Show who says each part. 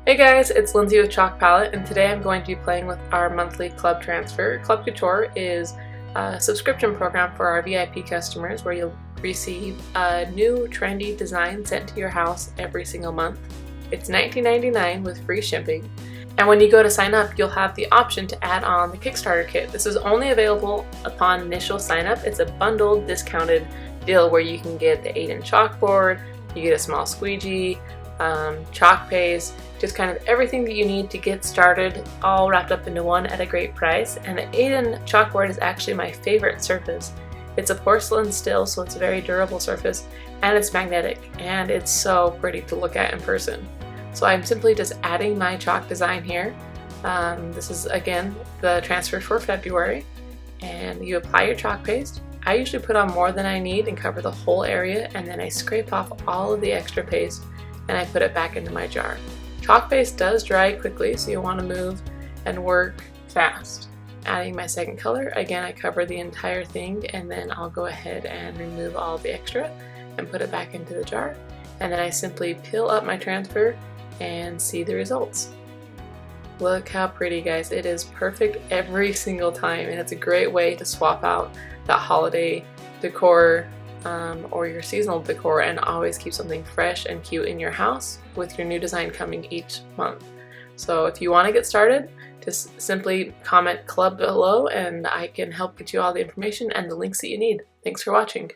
Speaker 1: Hey guys, it's Lindsay with Chalk Palette, and today I'm going to be playing with our monthly club transfer. Club Couture is a subscription program for our VIP customers where you'll receive a new trendy design sent to your house every single month. It's $19.99 with free shipping, and when you go to sign up, you'll have the option to add on the Kickstarter kit. This is only available upon initial sign up. It's a bundled, discounted deal where you can get the 8-inch chalkboard, you get a small squeegee, chalk paste, just kind of everything that you need to get started, all wrapped up into one at a great price. And the 8-inch chalkboard is actually my favorite surface. It's a porcelain still, so it's a very durable surface, and it's magnetic, and it's so pretty to look at in person. So I'm simply just adding my chalk design here. This is again the transfer for February, and you apply your chalk paste. I usually put on more than I need and cover the whole area, and then I scrape off all of the extra paste and I put it back into my jar. Chalk paste does dry quickly, so you'll want to move and work fast. Adding my second color, again I cover the entire thing, and then I'll go ahead and remove all the extra and put it back into the jar. And then I simply peel up my transfer and see the results. Look how pretty, guys. It is perfect every single time, and it's a great way to swap out that holiday decor or your seasonal decor and always keep something fresh and cute in your house with your new design coming each month. So if you want to get started, just simply comment club below and I can help get you all the information and the links that you need. Thanks for watching.